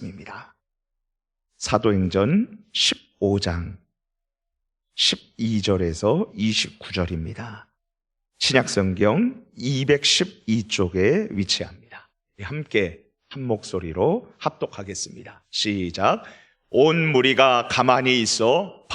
입니다. 사도행전 15장 12절에서 29절입니다. 신약성경 212쪽에 위치합니다. 함께 한 목소리로 합독하겠습니다. 시작. 온 무리가 가만히 있어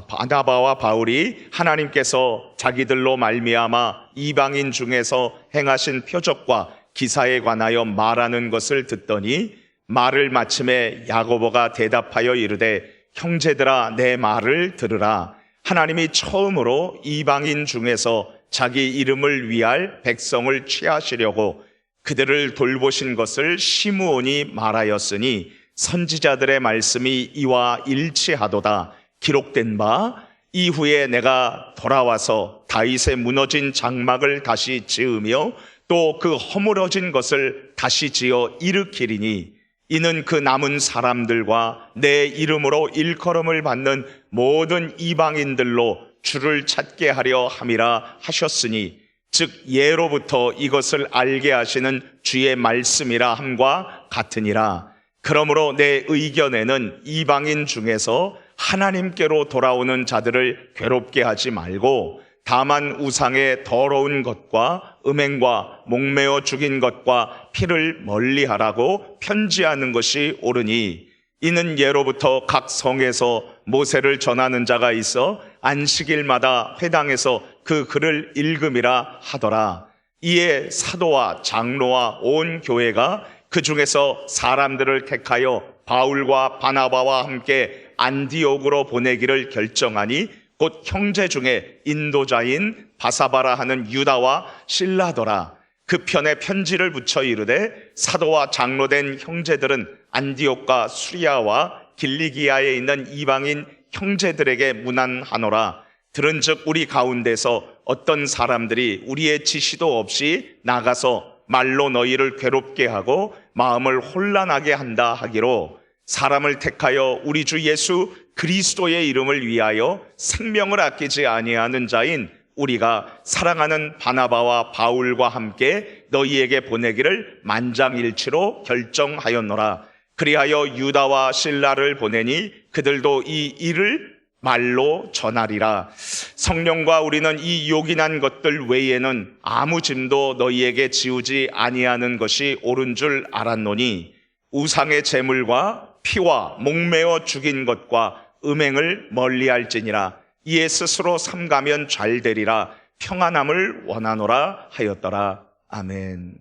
바나바와 바울이 하나님께서 자기들로 말미암아 이방인 중에서 행하신 표적과 기사에 관하여 말하는 것을 듣더니 말을 마침에 야고보가 대답하여 이르되 형제들아 내 말을 들으라. 하나님이 처음으로 이방인 중에서 자기 이름을 위할 백성을 취하시려고 그들을 돌보신 것을 시므온이 말하였으니 선지자들의 말씀이 이와 일치하도다. 기록된 바 이후에 내가 돌아와서 다윗의 무너진 장막을 다시 지으며 또 그 허물어진 것을 다시 지어 일으키리니 이는 그 남은 사람들과 내 이름으로 일컬음을 받는 모든 이방인들로 주를 찾게 하려 함이라 하셨으니 즉 예로부터 이것을 알게 하시는 주의 말씀이라 함과 같으니라. 그러므로 내 의견에는 이방인 중에서 하나님께로 돌아오는 자들을 괴롭게 하지 말고 다만 우상의 더러운 것과 음행과 목매어 죽인 것과 피를 멀리하라고 편지하는 것이 옳으니 이는 예로부터 각 성에서 모세를 전하는 자가 있어 안식일마다 회당에서 그 글을 읽음이라 하더라. 이에 사도와 장로와 온 교회가 그 중에서 사람들을 택하여 바울과 바나바와 함께 안디옥으로 보내기를 결정하니 곧 형제 중에 인도자인 바사바라 하는 유다와 실라더라. 그 편에 편지를 붙여 이르되 사도와 장로된 형제들은 안디옥과 수리아와 길리기아에 있는 이방인 형제들에게 문안하노라. 들은즉 우리 가운데서 어떤 사람들이 우리의 지시도 없이 나가서 말로 너희를 괴롭게 하고 마음을 혼란하게 한다 하기로 사람을 택하여 우리 주 예수 그리스도의 이름을 위하여 생명을 아끼지 아니하는 자인 우리가 사랑하는 바나바와 바울과 함께 너희에게 보내기를 만장일치로 결정하였노라. 그리하여 유다와 실라를 보내니 그들도 이 일을 말로 전하리라. 성령과 우리는 이 요긴한 것들 외에는 아무 짐도 너희에게 지우지 아니하는 것이 옳은 줄 알았노니 우상의 제물과 피와 목매어 죽인 것과 음행을 멀리할지니라. 이에 스스로 삼가면 잘 되리라. 평안함을 원하노라 하였더라. 아멘.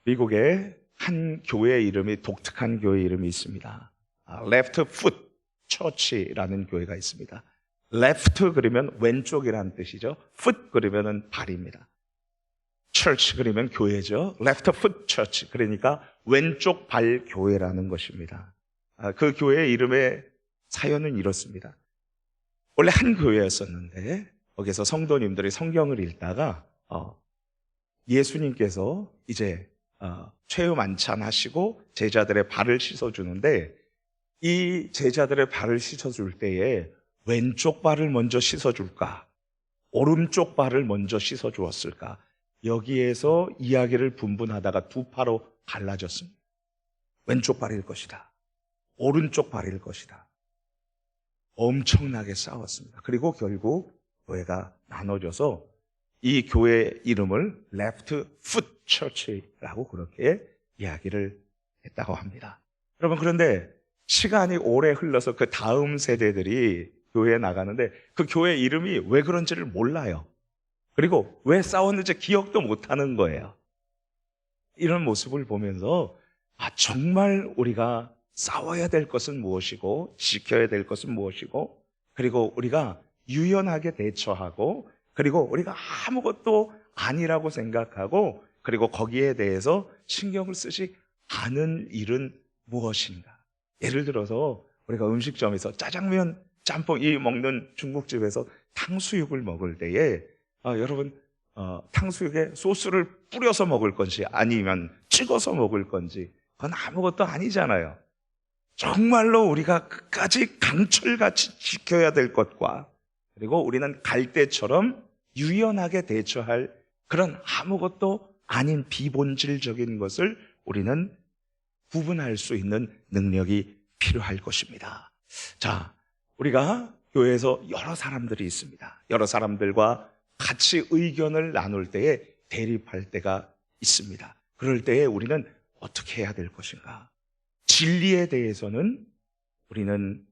미국에 한 교회 이름이 독특한 교회 이름이 있습니다. Left Foot Church라는 교회가 있습니다. Left 그러면 왼쪽이라는 뜻이죠. Foot 그러면 발입니다. Church 그러면 교회죠. Left Foot Church 그러니까 왼쪽 발 교회라는 것입니다. 그 교회의 이름의 사연은 이렇습니다. 원래 한 교회였었는데 거기서 성도님들이 성경을 읽다가 예수님께서 이제 최후 만찬하시고 제자들의 발을 씻어주는데 이 제자들의 발을 씻어줄 때에 왼쪽 발을 먼저 씻어줄까? 오른쪽 발을 먼저 씻어주었을까? 여기에서 이야기를 분분하다가 두 파로 갈라졌습니다. 왼쪽 발일 것이다. 오른쪽 발일 것이다. 엄청나게 싸웠습니다. 그리고 결국 교회가 나눠져서 이 교회 이름을 Left Foot Church라고 그렇게 이야기를 했다고 합니다. 여러분 그런데 시간이 오래 흘러서 그 다음 세대들이 교회에 나가는데 그 교회 이름이 왜 그런지를 몰라요. 그리고 왜 싸웠는지 기억도 못하는 거예요. 이런 모습을 보면서 정말 우리가 싸워야 될 것은 무엇이고 지켜야 될 것은 무엇이고 그리고 우리가 유연하게 대처하고 그리고 우리가 아무것도 아니라고 생각하고 그리고 거기에 대해서 신경을 쓰지 않은 일은 무엇인가. 예를 들어서 우리가 음식점에서 짜장면, 짬뽕 이 먹는 중국집에서 탕수육을 먹을 때에 여러분 탕수육에 소스를 뿌려서 먹을 건지 아니면 찍어서 먹을 건지 그건 아무것도 아니잖아요. 정말로 우리가 끝까지 강철같이 지켜야 될 것과 그리고 우리는 갈대처럼 유연하게 대처할 그런 아무것도 아닌 비본질적인 것을 우리는 구분할 수 있는 능력이 필요할 것입니다. 자, 우리가 교회에서 여러 사람들이 있습니다. 여러 사람들과 같이 의견을 나눌 때에 대립할 때가 있습니다. 그럴 때에 우리는 어떻게 해야 될 것인가? 진리에 대해서는 우리는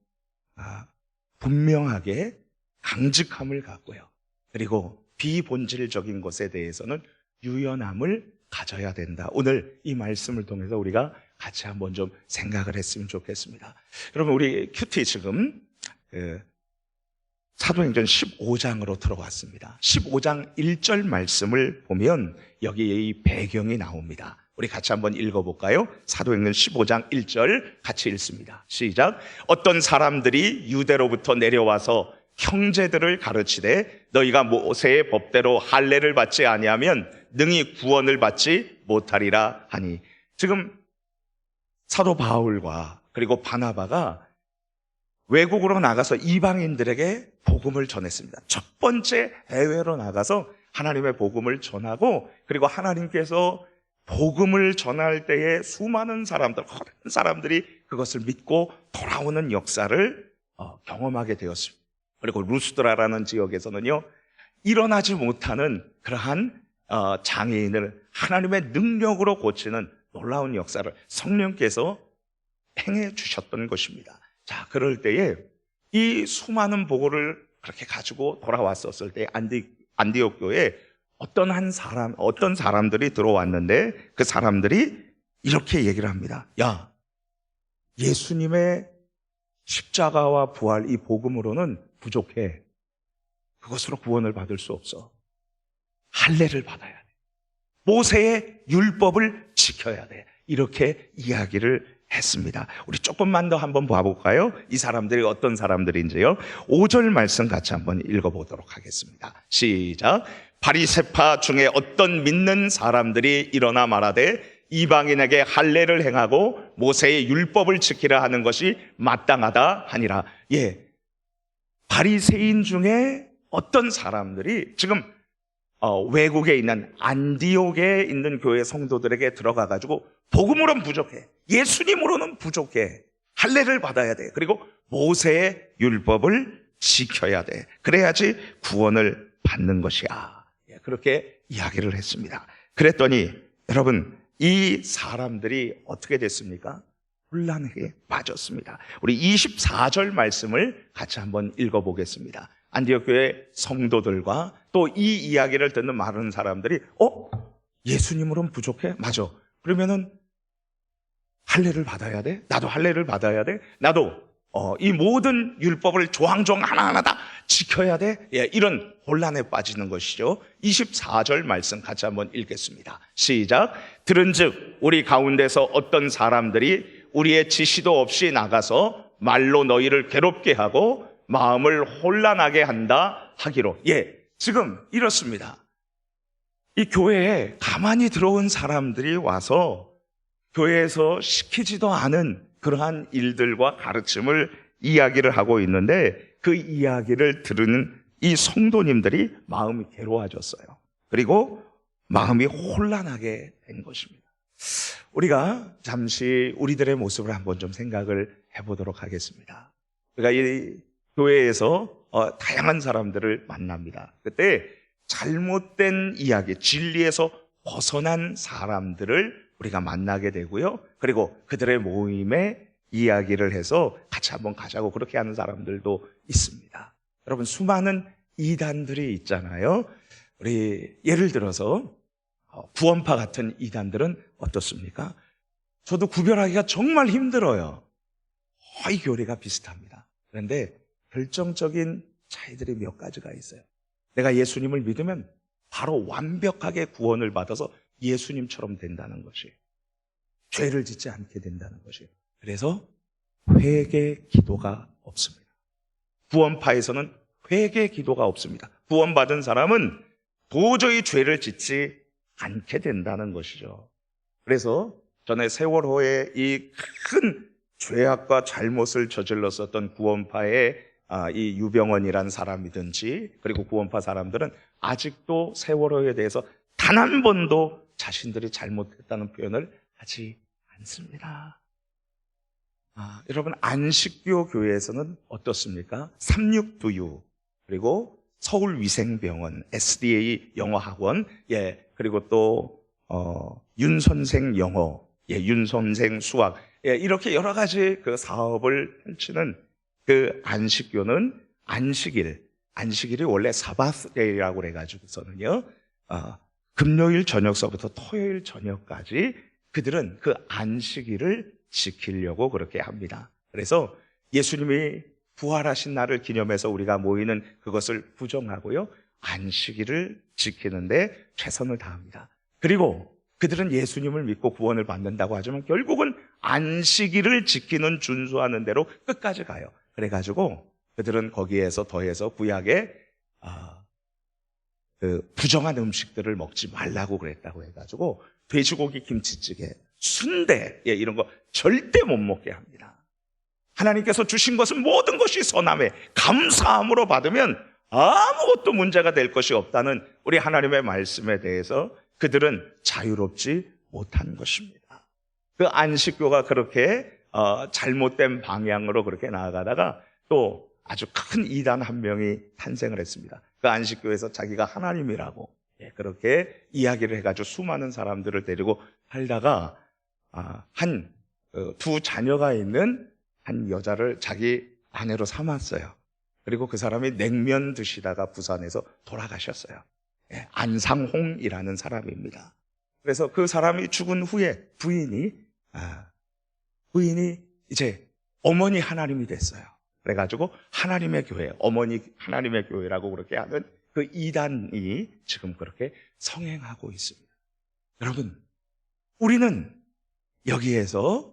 분명하게 강직함을 갖고요. 그리고 비본질적인 것에 대해서는 유연함을 가져야 된다. 오늘 이 말씀을 통해서 우리가 같이 한번 좀 생각을 했으면 좋겠습니다. 여러분, 우리 큐티 지금 사도행전 15장으로 들어왔습니다. 15장 1절 말씀을 보면 여기에 이 배경이 나옵니다. 우리 같이 한번 읽어볼까요? 사도행전 15장 1절 같이 읽습니다. 시작. 어떤 사람들이 유대로부터 내려와서 형제들을 가르치되 너희가 모세의 법대로 할례를 받지 아니하면 능히 구원을 받지 못하리라 하니. 지금 사도 바울과 그리고 바나바가 외국으로 나가서 이방인들에게 복음을 전했습니다. 첫 번째 해외로 나가서 하나님의 복음을 전하고, 그리고 하나님께서 복음을 전할 때에 수많은 사람들이 그것을 믿고 돌아오는 역사를 경험하게 되었습니다. 그리고 루스드라라는 지역에서는요, 일어나지 못하는 그러한 장애인을 하나님의 능력으로 고치는 놀라운 역사를 성령께서 행해 주셨던 것입니다. 자, 그럴 때에 이 수많은 보고를 그렇게 가지고 돌아왔었을 때 안디옥 교회에 어떤 사람들이 들어왔는데, 그 사람들이 이렇게 얘기를 합니다. 야, 예수님의 십자가와 부활, 이 복음으로는 부족해. 그것으로 구원을 받을 수 없어. 할례를 받아야 돼. 모세의 율법을 지켜야 돼. 이렇게 이야기를 했습니다. 우리 조금만 더 한번 봐볼까요? 이 사람들이 어떤 사람들인지요. 5절 말씀 같이 한번 읽어보도록 하겠습니다. 시작. 바리새파 중에 어떤 믿는 사람들이 일어나 말하되 이방인에게 할례를 행하고 모세의 율법을 지키라 하는 것이 마땅하다 하니라. 예, 바리새인 중에 어떤 사람들이 지금 외국에 있는 안디옥에 있는 교회 성도들에게 들어가가지고 복음으로는 부족해, 예수님으로는 부족해, 할례를 받아야 돼, 그리고 모세의 율법을 지켜야 돼, 그래야지 구원을 받는 것이야. 그렇게 이야기를 했습니다. 그랬더니 여러분, 이 사람들이 어떻게 됐습니까? 혼란에 빠졌습니다. 우리 24절 말씀을 같이 한번 읽어보겠습니다. 안디옥 교회 성도들과 또 이 이야기를 듣는 많은 사람들이 예수님으로는 부족해? 맞아. 그러면은 할례를 받아야 돼? 나도 할례를 받아야 돼? 나도 이 모든 율법을 조항조항 하나하나 다 지켜야 돼? 예, 이런 혼란에 빠지는 것이죠. 24절 말씀 같이 한번 읽겠습니다. 시작. 들은즉 우리 가운데서 어떤 사람들이 우리의 지시도 없이 나가서 말로 너희를 괴롭게 하고 마음을 혼란하게 한다 하기로. 예, 지금 이렇습니다. 이 교회에 가만히 들어온 사람들이 와서 교회에서 시키지도 않은 그러한 일들과 가르침을 이야기를 하고 있는데, 그 이야기를 들은 이 성도님들이 마음이 괴로워졌어요. 그리고 마음이 혼란하게 된 것입니다. 우리가 잠시 우리들의 모습을 한번 좀 생각을 해보도록 하겠습니다. 우리가 이 교회에서 다양한 사람들을 만납니다. 그때 잘못된 이야기, 진리에서 벗어난 사람들을 우리가 만나게 되고요. 그리고 그들의 모임에 이야기를 해서 같이 한번 가자고 그렇게 하는 사람들도 있습니다. 여러분, 수많은 이단들이 있잖아요. 우리 예를 들어서 구원파 같은 이단들은 어떻습니까? 저도 구별하기가 정말 힘들어요. 거의 교리가 비슷합니다. 그런데 결정적인 차이들이 몇 가지가 있어요. 내가 예수님을 믿으면 바로 완벽하게 구원을 받아서 예수님처럼 된다는 것이, 죄를 짓지 않게 된다는 것이. 그래서 회개 기도가 없습니다. 구원파에서는 회개 기도가 없습니다. 구원받은 사람은 도저히 죄를 짓지 않게 된다는 것이죠. 그래서 전에 세월호에 이 큰 죄악과 잘못을 저질렀었던 구원파의 이 유병원이라는 사람이든지, 그리고 구원파 사람들은 아직도 세월호에 대해서 단 한 번도 자신들이 잘못했다는 표현을 하지 않습니다. 여러분, 안식교 교회에서는 어떻습니까? 삼육두유, 그리고 서울위생병원, SDA 영어학원, 그리고 또 윤선생 영어, 윤선생 수학, 이렇게 여러 가지 그 사업을 펼치는 그 안식교는 안식일이 원래 사바스데이라고 그래가지고서는요, 금요일 저녁서부터 토요일 저녁까지 그들은 그 안식일을 지키려고 그렇게 합니다. 그래서 예수님이 부활하신 날을 기념해서 우리가 모이는 그것을 부정하고요, 안식일을 지키는데 최선을 다합니다. 그리고 그들은 예수님을 믿고 구원을 받는다고 하지만 결국은 안식일을 지키는 준수하는 대로 끝까지 가요. 그래가지고 그들은 거기에서 더해서 구약에 그 부정한 음식들을 먹지 말라고 그랬다고 해가지고 돼지고기 김치찌개, 순대, 이런 거 절대 못 먹게 합니다. 하나님께서 주신 것은 모든 것이 선함에 감사함으로 받으면 아무것도 문제가 될 것이 없다는 우리 하나님의 말씀에 대해서 그들은 자유롭지 못한 것입니다. 그 안식교가 그렇게 잘못된 방향으로 그렇게 나아가다가 또 아주 큰 이단 한 명이 탄생을 했습니다. 그 안식교에서 자기가 하나님이라고 그렇게 이야기를 해가지고 수많은 사람들을 데리고 살다가 두 자녀가 있는 한 여자를 자기 아내로 삼았어요. 그리고 그 사람이 냉면 드시다가 부산에서 돌아가셨어요. 안상홍이라는 사람입니다. 그래서 그 사람이 죽은 후에 부인이 이제 어머니 하나님이 됐어요. 그래가지고 하나님의 교회, 어머니 하나님의 교회라고 그렇게 하는 그 이단이 지금 그렇게 성행하고 있습니다. 여러분, 우리는 여기에서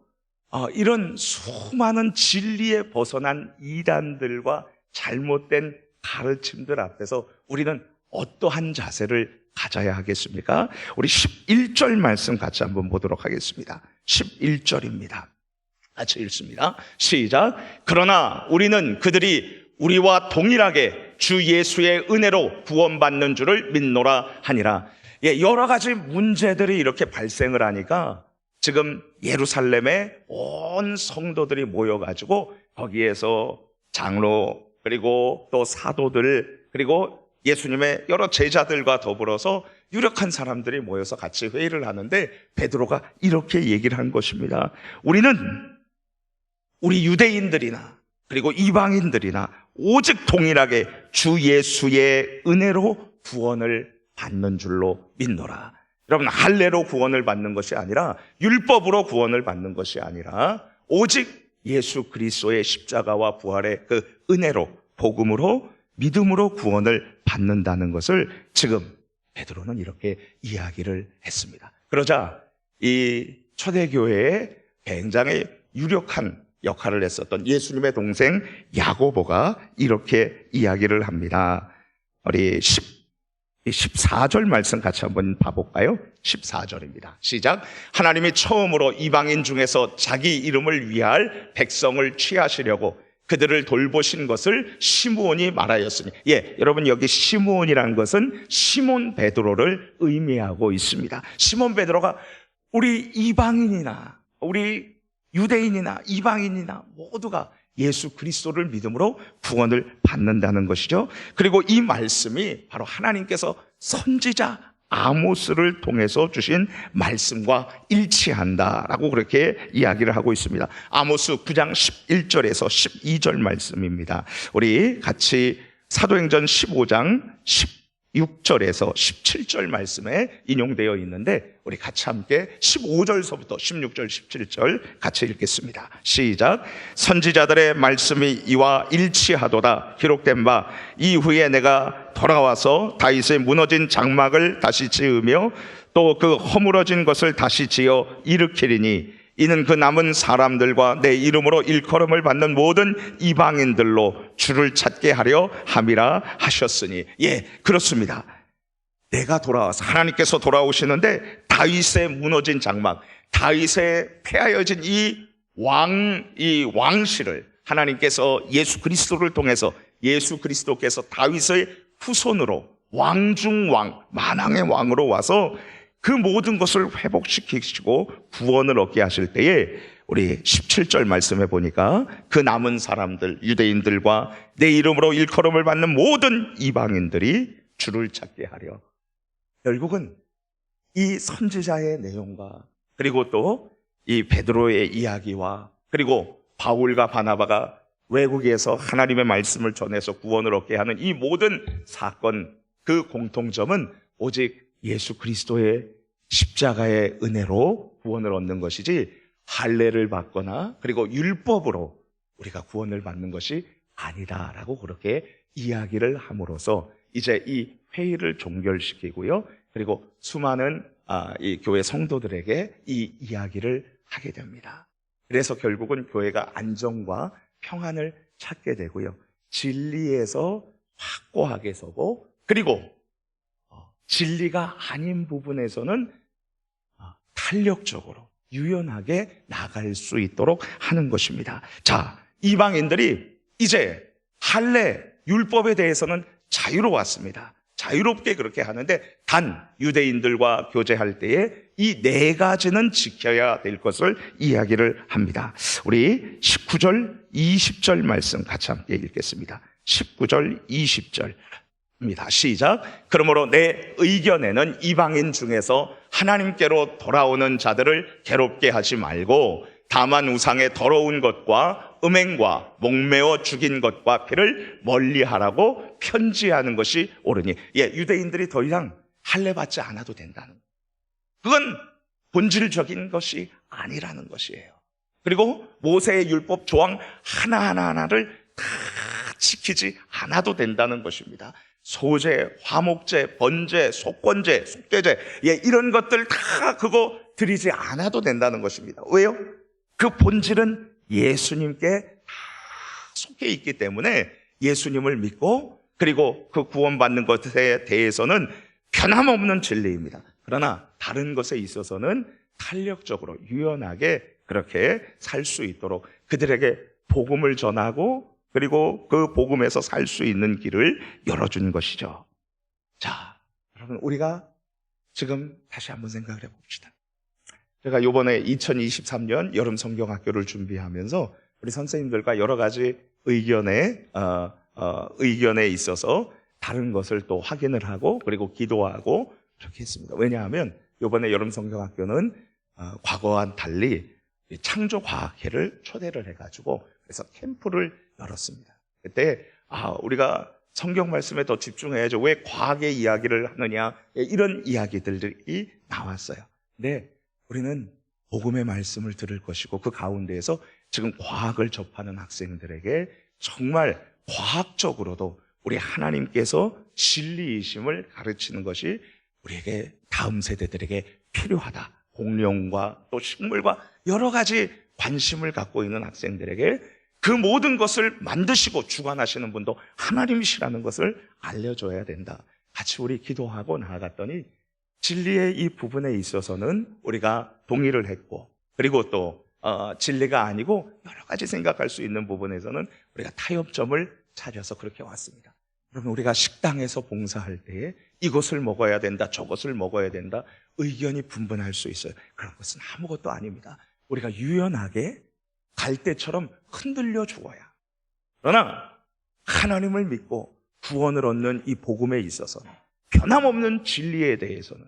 이런 수많은 진리에 벗어난 이단들과 잘못된 가르침들 앞에서 우리는 어떠한 자세를 가져야 하겠습니까? 우리 11절 말씀 같이 한번 보도록 하겠습니다. 11절입니다. 같이 읽습니다. 시작. 그러나 우리는 그들이 우리와 동일하게 주 예수의 은혜로 구원받는 줄을 믿노라 하니라. 여러 가지 문제들이 이렇게 발생을 하니까 지금 예루살렘에 온 성도들이 모여가지고 거기에서 장로, 그리고 또 사도들, 그리고 예수님의 여러 제자들과 더불어서 유력한 사람들이 모여서 같이 회의를 하는데 베드로가 이렇게 얘기를 한 것입니다. 우리 유대인들이나 그리고 이방인들이나 오직 동일하게 주 예수의 은혜로 구원을 받는 줄로 믿노라. 여러분, 할례로 구원을 받는 것이 아니라, 율법으로 구원을 받는 것이 아니라 오직 예수 그리스도의 십자가와 부활의 그 은혜로, 복음으로, 믿음으로 구원을 받는다는 것을 지금 베드로는 이렇게 이야기를 했습니다. 그러자 이 초대교회에 굉장히 유력한 역할을 했었던 예수님의 동생 야고보가 이렇게 이야기를 합니다. 우리 14절 말씀 같이 한번 봐볼까요? 14절입니다. 시작. 하나님이 처음으로 이방인 중에서 자기 이름을 위할 백성을 취하시려고 그들을 돌보신 것을 시므온이 말하였으니, 여러분, 여기 시므온이라는 것은 시몬 베드로를 의미하고 있습니다. 시몬 베드로가 우리 이방인이나 우리 유대인이나 이방인이나 모두가 예수 그리스도를 믿음으로 구원을 받는다는 것이죠. 그리고 이 말씀이 바로 하나님께서 선지자 아모스를 통해서 주신 말씀과 일치한다라고 그렇게 이야기를 하고 있습니다. 아모스 9장 11절에서 12절 말씀입니다. 우리 같이 사도행전 15장 16절에서 17절 말씀에 인용되어 있는데 우리 같이 함께 15절서부터 16절, 17절 같이 읽겠습니다. 시작. 선지자들의 말씀이 이와 일치하도다. 기록된 바 이후에 내가 돌아와서 다윗의 무너진 장막을 다시 지으며 또 그 허물어진 것을 다시 지어 일으키리니 이는 그 남은 사람들과 내 이름으로 일컬음을 받는 모든 이방인들로 주를 찾게 하려 함이라 하셨으니. 그렇습니다. 내가 돌아와서, 하나님께서 돌아오시는데 다윗의 무너진 장막, 다윗의 폐하여진 이 왕실을 하나님께서 예수 그리스도를 통해서, 예수 그리스도께서 다윗의 후손으로 왕중왕, 만왕의 왕으로 와서 그 모든 것을 회복시키시고 구원을 얻게 하실 때에 우리 17절 말씀해 보니까 그 남은 사람들, 유대인들과 내 이름으로 일컬음을 받는 모든 이방인들이 주를 찾게 하려. 결국은 이 선지자의 내용과 그리고 또 이 베드로의 이야기와 그리고 바울과 바나바가 외국에서 하나님의 말씀을 전해서 구원을 얻게 하는 이 모든 사건, 그 공통점은 오직 예수 그리스도의 십자가의 은혜로 구원을 얻는 것이지 할례를 받거나 그리고 율법으로 우리가 구원을 받는 것이 아니다라고 그렇게 이야기를 함으로써 이제 이 회의를 종결시키고요. 그리고 수많은 이 교회 성도들에게 이 이야기를 하게 됩니다. 그래서 결국은 교회가 안정과 평안을 찾게 되고요. 진리에서 확고하게 서고 그리고 진리가 아닌 부분에서는 탄력적으로 유연하게 나갈 수 있도록 하는 것입니다. 자, 이방인들이 이제 할례, 율법에 대해서는 자유로웠습니다. 자유롭게 그렇게 하는데 단 유대인들과 교제할 때에 이 네 가지는 지켜야 될 것을 이야기를 합니다. 우리 19절, 20절 말씀 같이 함께 읽겠습니다. 19절, 20절입니다. 시작. 그러므로 내 의견에는 이방인 중에서 하나님께로 돌아오는 자들을 괴롭게 하지 말고 다만 우상의 더러운 것과 음행과 목매어 죽인 것과 피를 멀리하라고 편지하는 것이 옳으니, 유대인들이 더 이상 할례 받지 않아도 된다는, 그건 본질적인 것이 아니라는 것이에요. 그리고 모세의 율법 조항 하나하나를 다 지키지 않아도 된다는 것입니다. 소제, 화목제, 번제, 속건제, 속죄제, 이런 것들 다 그거 드리지 않아도 된다는 것입니다. 왜요? 그 본질은 예수님께 다 속해 있기 때문에 예수님을 믿고 그리고 그 구원받는 것에 대해서는 변함없는 진리입니다. 그러나 다른 것에 있어서는 탄력적으로 유연하게 그렇게 살 수 있도록 그들에게 복음을 전하고 그리고 그 복음에서 살 수 있는 길을 열어준 것이죠. 자, 여러분, 우리가 지금 다시 한번 생각을 해봅시다. 제가 이번에 2023년 여름 성경학교를 준비하면서 우리 선생님들과 여러 가지 의견에 있어서 다른 것을 또 확인을 하고 그리고 기도하고 그렇게 했습니다. 왜냐하면 이번에 여름 성경학교는 과거와는 달리 창조과학회를 초대를 해가지고 그래서 캠프를 열었습니다. 그때 우리가 성경 말씀에 더 집중해야죠. 왜 과학의 이야기를 하느냐, 이런 이야기들이 나왔어요. 근데 우리는 복음의 말씀을 들을 것이고 그 가운데에서 지금 과학을 접하는 학생들에게 정말 과학적으로도 우리 하나님께서 진리이심을 가르치는 것이 우리에게 다음 세대들에게 필요하다. 공룡과 또 식물과 여러 가지 관심을 갖고 있는 학생들에게 그 모든 것을 만드시고 주관하시는 분도 하나님이시라는 것을 알려줘야 된다. 같이 우리 기도하고 나아갔더니 진리의 이 부분에 있어서는 우리가 동의를 했고 그리고 또 진리가 아니고 여러 가지 생각할 수 있는 부분에서는 우리가 타협점을 찾아서 그렇게 왔습니다. 여러분, 우리가 식당에서 봉사할 때에 이것을 먹어야 된다, 저것을 먹어야 된다, 의견이 분분할 수 있어요. 그런 것은 아무것도 아닙니다. 우리가 유연하게 갈대처럼 흔들려 죽어야. 그러나 하나님을 믿고 구원을 얻는 이 복음에 있어서는 변함없는 진리에 대해서는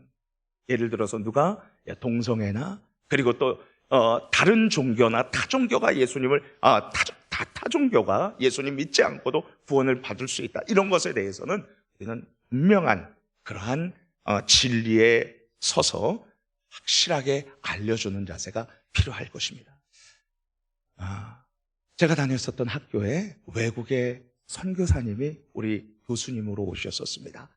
예를 들어서 누가 동성애나 그리고 또 다른 종교나 타종교가 예수님을 타종교가 예수님 믿지 않고도 구원을 받을 수 있다, 이런 것에 대해서는 우리는 분명한 그러한 진리에 서서 확실하게 알려주는 자세가 필요할 것입니다. 제가 다녔었던 학교에 외국의 선교사님이 우리 교수님으로 오셨었습니다.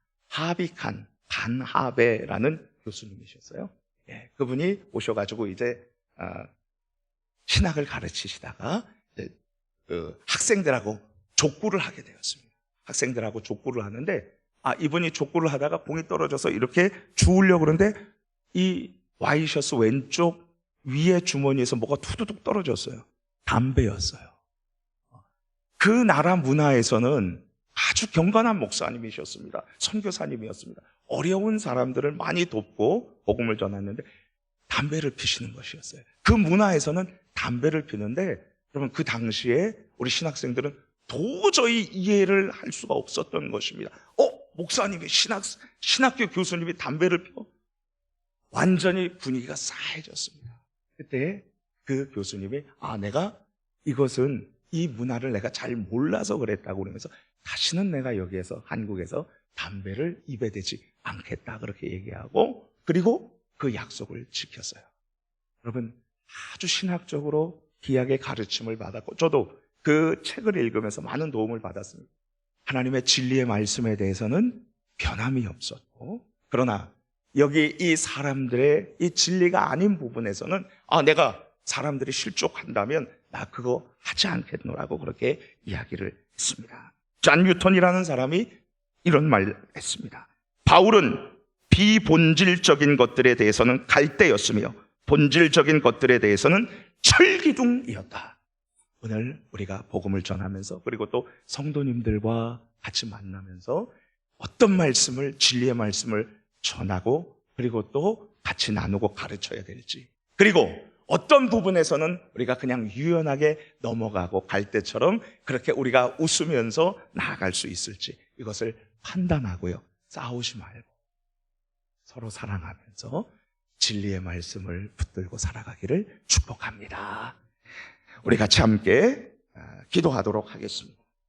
간하베라는 교수님이셨어요. 그분이 오셔가지고 이제 신학을 가르치시다가 학생들하고 족구를 하게 되었습니다. 학생들하고 족구를 하는데 이분이 족구를 하다가 공이 떨어져서 이렇게 주우려고 그러는데 이 와이셔츠 왼쪽 위에 주머니에서 뭐가 투두둑 떨어졌어요. 담배였어요. 그 나라 문화에서는 아주 경건한 목사님이셨습니다. 선교사님이었습니다. 어려운 사람들을 많이 돕고 복음을 전했는데 담배를 피시는 것이었어요. 그 문화에서는 담배를 피는데, 여러분, 그 당시에 우리 신학생들은 도저히 이해를 할 수가 없었던 것입니다. 목사님이 신학교 교수님이 담배를 펴? 완전히 분위기가 싸해졌습니다. 그때 그 교수님이 내가 이것은 이 문화를 내가 잘 몰라서 그랬다고 그러면서 다시는 내가 여기에서 한국에서 담배를 입에 대지 않겠다 그렇게 얘기하고, 그리고 그 약속을 지켰어요. 여러분, 아주 신학적으로 귀하게 가르침을 받았고, 저도 그 책을 읽으면서 많은 도움을 받았습니다. 하나님의 진리의 말씀에 대해서는 변함이 없었고, 그러나 여기 이 사람들의 이 진리가 아닌 부분에서는 내가 사람들이 실족한다면 나 그거 하지 않겠노라고 그렇게 이야기를 했습니다. 잔 뉴턴이라는 사람이 이런 말을 했습니다. 바울은 비본질적인 것들에 대해서는 갈대였으며 본질적인 것들에 대해서는 철기둥이었다. 오늘 우리가 복음을 전하면서, 그리고 또 성도님들과 같이 만나면서 어떤 말씀을, 진리의 말씀을 전하고, 그리고 또 같이 나누고 가르쳐야 될지, 그리고 어떤 부분에서는 우리가 그냥 유연하게 넘어가고 갈 때처럼 그렇게 우리가 웃으면서 나아갈 수 있을지, 이것을 판단하고요, 싸우지 말고 서로 사랑하면서 진리의 말씀을 붙들고 살아가기를 축복합니다. 우리 같이 함께 기도하도록 하겠습니다.